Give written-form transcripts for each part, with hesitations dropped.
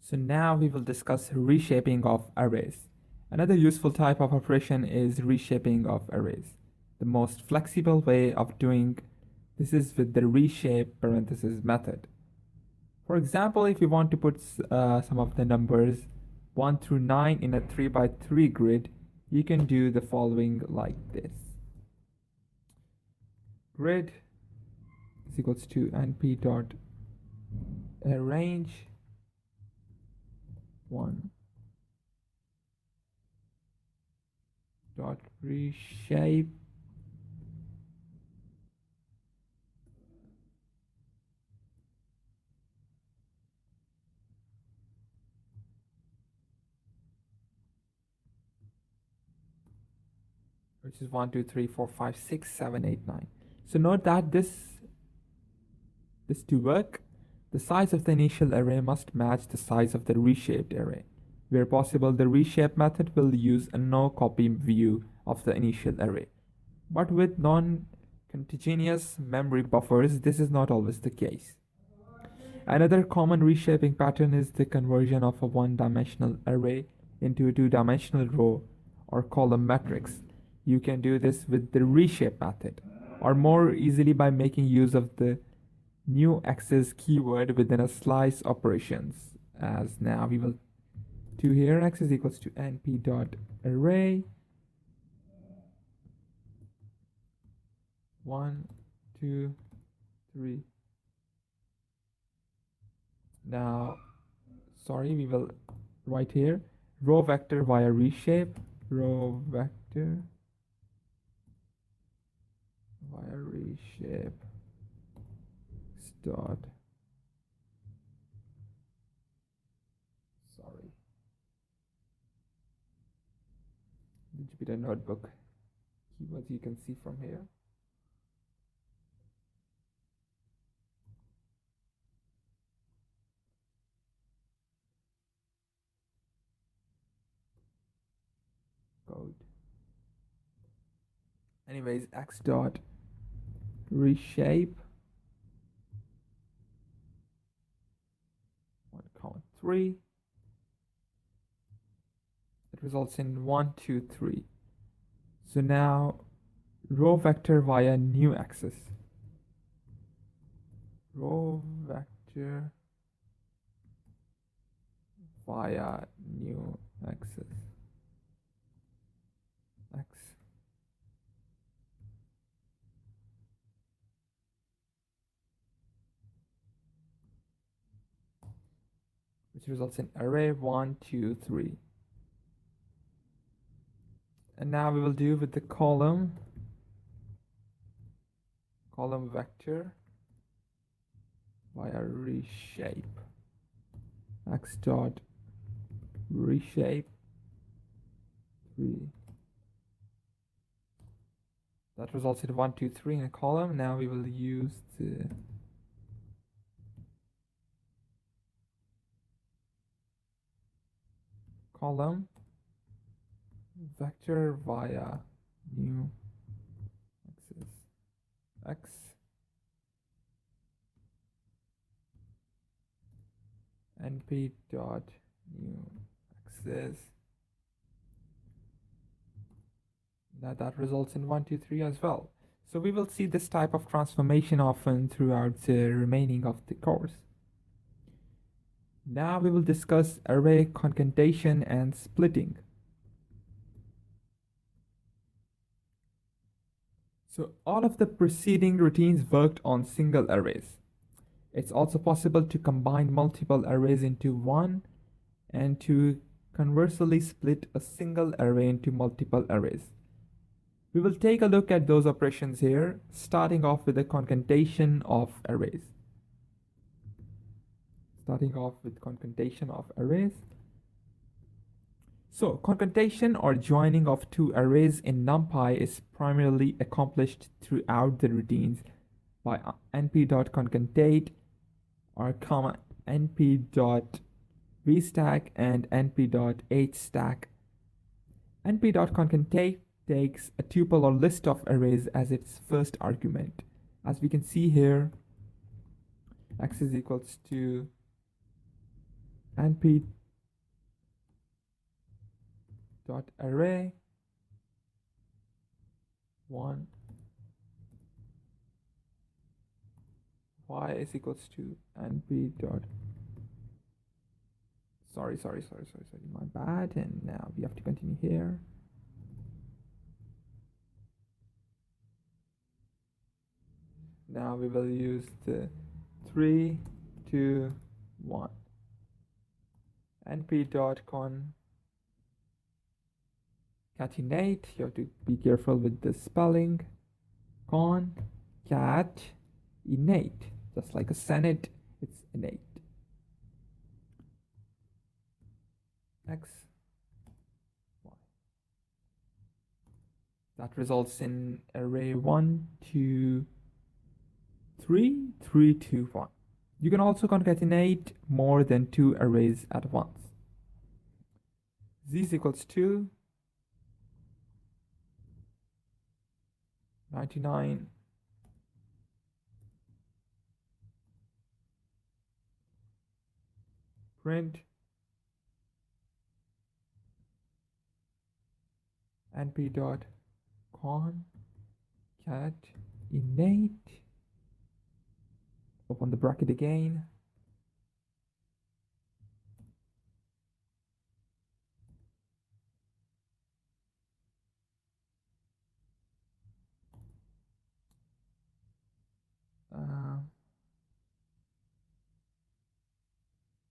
So now we will discuss reshaping of arrays. Another useful type of operation is reshaping of arrays. The most flexible way of doing this is with the reshape parenthesis method. For example, if you want to put some of the numbers 1 through 9 in a 3 by 3 grid, you can do the following like this. Grid is equals to np dot arrange 1 dot reshape which is 1 2 3 4 5 6 7 8 9. So note that this to work, the size of the initial array must match the size of the reshaped array. Where possible, the reshape method will use a no copy view of the initial array. But with non-contiguous memory buffers, this is not always the case. Another common reshaping pattern is the conversion of a one-dimensional array into a two-dimensional row or column matrix. You can do this with the reshape method, or more easily by making use of the new access keyword within a slice operations. As now we will do here, x is equals to np dot array 1 2 3. Now we will write here row vector via reshape, row vector via reshape dot the Jupyter notebook keywords you can see from here. Code. Anyways, x dot reshape 1,3. It results in 1 2 3. So now row vector via new axis, row vector via new axis x which results in array 1 2 3. And now we will do with the column vector via reshape x dot reshape 3. That results in 1 2 3 in a column. Now we will use the column vector via new axis x np dot new axis. Now that results in 1 2 3 as well. So we will see this type of transformation often throughout the remaining of the course. Now we will discuss array concatenation and splitting. So all of the preceding routines worked on single arrays. It's also possible to combine multiple arrays into one and to conversely split a single array into multiple arrays. We will take a look at those operations here, starting off with the concatenation of arrays. So concatenation or joining of two arrays in Numpy is primarily accomplished throughout the routines by np.concatenate or np.vstack and np.hstack. np.concatenate takes a tuple or list of arrays as its first argument. As we can see here, x is equals to np dot array 1 y is equals to np dot sorry, my bad. And now we have to continue here. Now we will use the 3 2 1 np dot concatenate. You have to be careful with the spelling. Concat innate, just like a senate, it's innate. X y. That results in array 1 2 3 3 2 1. You can also concatenate more than 2 arrays at once. Z is equals to 99 print np dot concat innate, open the bracket again,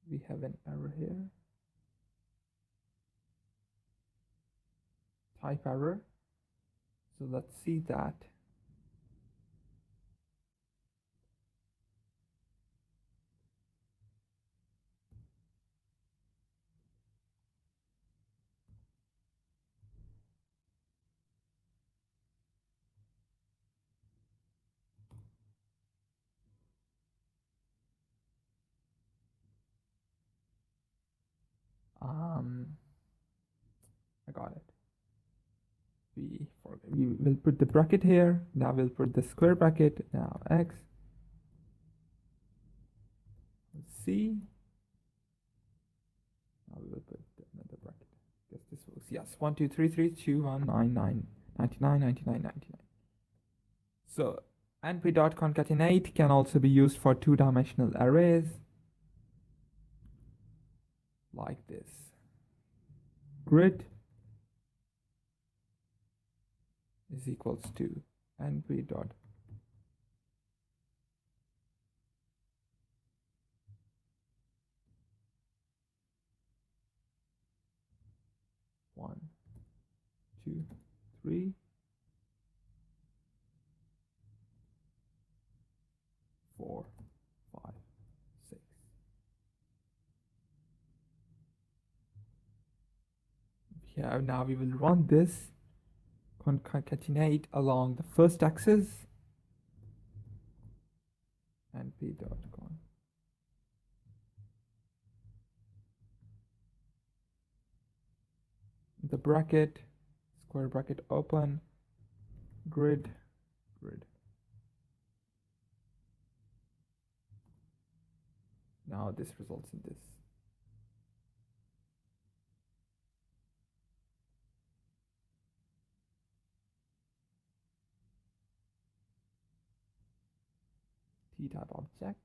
we have an error here, type error. So let's see that. I got it. We will put the bracket here. Now we'll put the square bracket. Now x. Let's see. Now we will put another bracket. Guess this works. Yes, 1 2 3 3 2 1 9 9 99 99 99. So np dot concatenate can also be used for 2-dimensional arrays like this. Grid is equals to np dot one, 2, 3, 4, 5, 6. Yeah, now we will run this concatenate along the first axis np dot con the bracket, square bracket open, grid. Now this results in this. T-type object,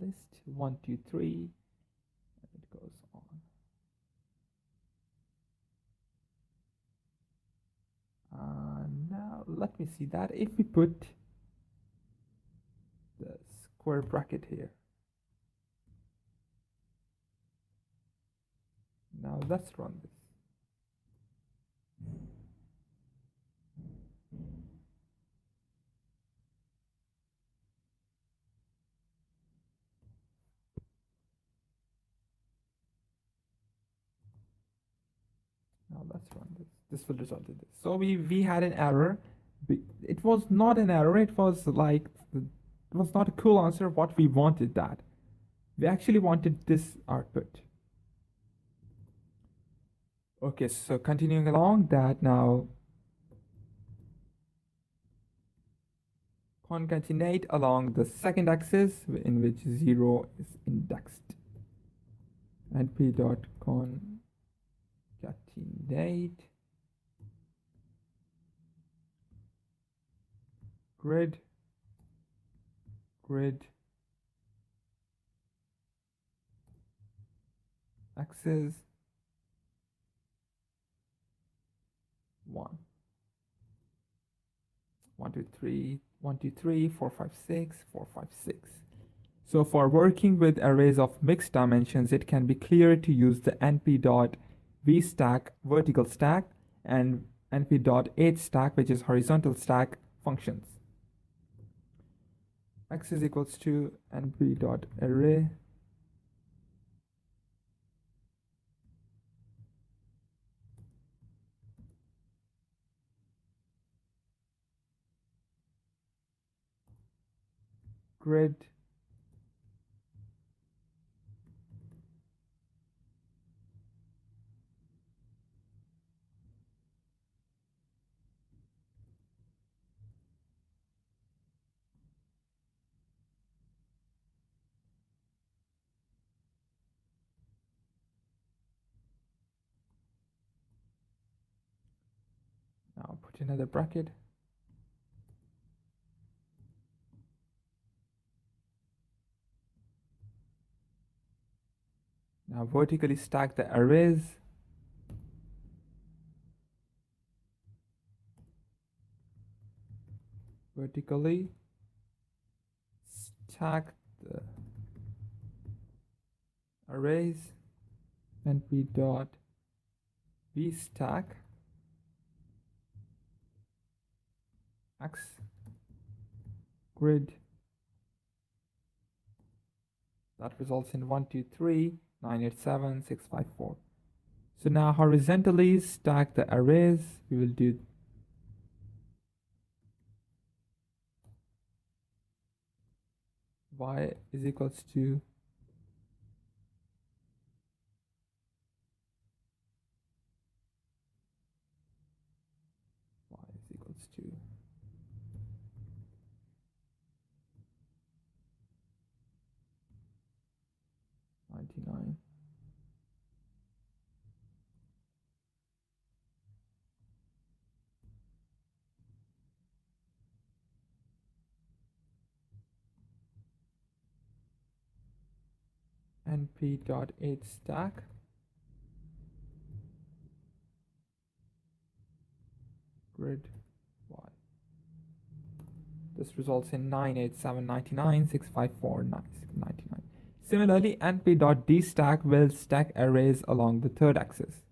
list 1 2 3, and it goes on. Now let me see that if we put the square bracket here. Now let's run this. Now let's run this. This will result in this. So we had an error. It was not an error. It was like it was not a cool answer. What we wanted that. We actually wanted this output. Okay, so continuing along that now. Concatenate along the second axis in which 0 is indexed. np.concatenate grid axis 1 1 2 3 1 2 3 4 5 6 4 5 6. So for working with arrays of mixed dimensions, it can be clearer to use the np.vstack vertical stack and np.hstack, which is horizontal stack, functions. X is equals to np.array grid now put another bracket. Now vertically stack the arrays. Vertically stack the arrays. np.vstack x grid. That results in 1 2 3 9 8 7 6 5 4. So now horizontally stack the arrays. We will do y is equals to y is equals to 99 np.hstack grid y. This results in 9 8 7 99 6 5 4 99. Similarly, np.dstack will stack arrays along the third axis.